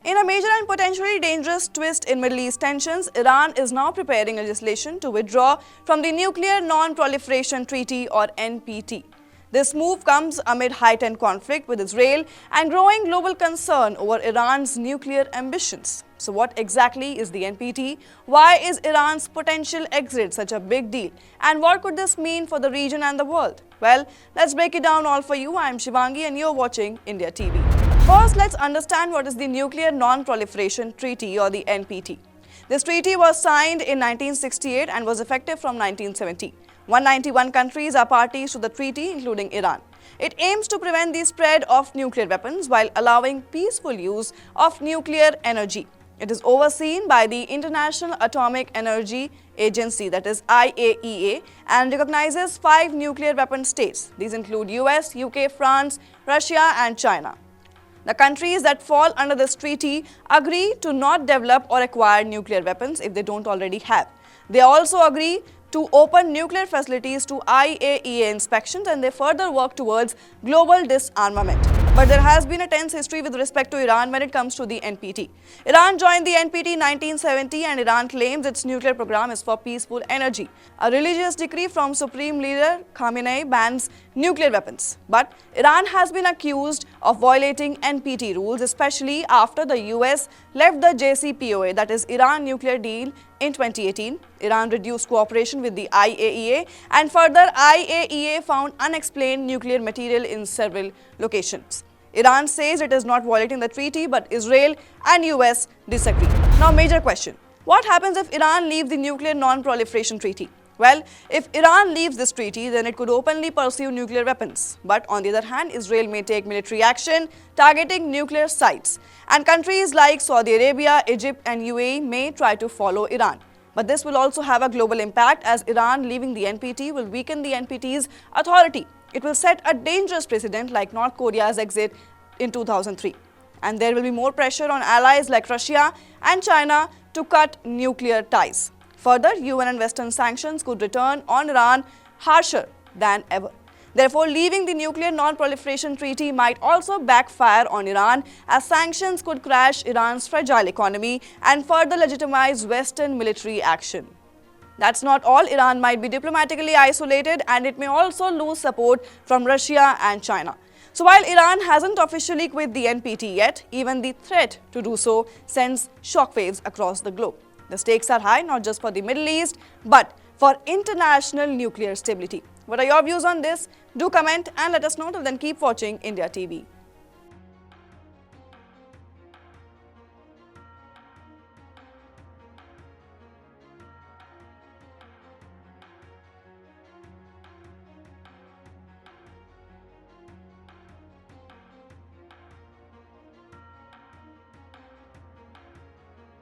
In a major and potentially dangerous twist in Middle East tensions, Iran is now preparing legislation to withdraw from the Nuclear Non-Proliferation Treaty or NPT. This move comes amid heightened conflict with Israel and growing global concern over Iran's nuclear ambitions. So what exactly is the NPT? Why is Iran's potential exit such a big deal? And what could this mean for the region and the world? Well, let's break it down all for you. I am Shivangi and you're watching India TV. First, let's understand what is the Nuclear Non-Proliferation Treaty or the NPT. This treaty was signed in 1968 and was effective from 1970. 191 countries are parties to the treaty, including Iran. It aims to prevent the spread of nuclear weapons while allowing peaceful use of nuclear energy. It is overseen by the International Atomic Energy Agency, that is IAEA, and recognizes 5 nuclear weapon states. These include US, UK, France, Russia and China. The countries that fall under this treaty agree to not develop or acquire nuclear weapons if they don't already have. They also agree to open nuclear facilities to IAEA inspections, and they further work towards global disarmament. But there has been a tense history with respect to Iran when it comes to the NPT. Iran joined the NPT in 1970 and Iran claims its nuclear program is for peaceful energy. A religious decree from Supreme Leader Khamenei bans nuclear weapons. But Iran has been accused of violating NPT rules, especially after the US left the JCPOA, that is Iran nuclear deal, in 2018. Iran reduced cooperation with the IAEA, and further IAEA found unexplained nuclear material in several locations. Iran says it is not violating the treaty, but Israel and US disagree. Now, major question. What happens if Iran leaves the Nuclear Non-Proliferation Treaty? Well, if Iran leaves this treaty, then it could openly pursue nuclear weapons. But on the other hand, Israel may take military action targeting nuclear sites. And countries like Saudi Arabia, Egypt and UAE may try to follow Iran. But this will also have a global impact, as Iran leaving the NPT will weaken the NPT's authority. It will set a dangerous precedent like North Korea's exit in 2003. And there will be more pressure on allies like Russia and China to cut nuclear ties. Further, UN and Western sanctions could return on Iran harsher than ever. Therefore, leaving the Nuclear Non-Proliferation Treaty might also backfire on Iran, as sanctions could crash Iran's fragile economy and further legitimize Western military action. That's not all. Iran might be diplomatically isolated and it may also lose support from Russia and China. So while Iran hasn't officially quit the NPT yet, even the threat to do so sends shockwaves across the globe. The stakes are high, not just for the Middle East, but for international nuclear stability. What are your views on this? Do comment and let us know. Till then, keep watching India TV.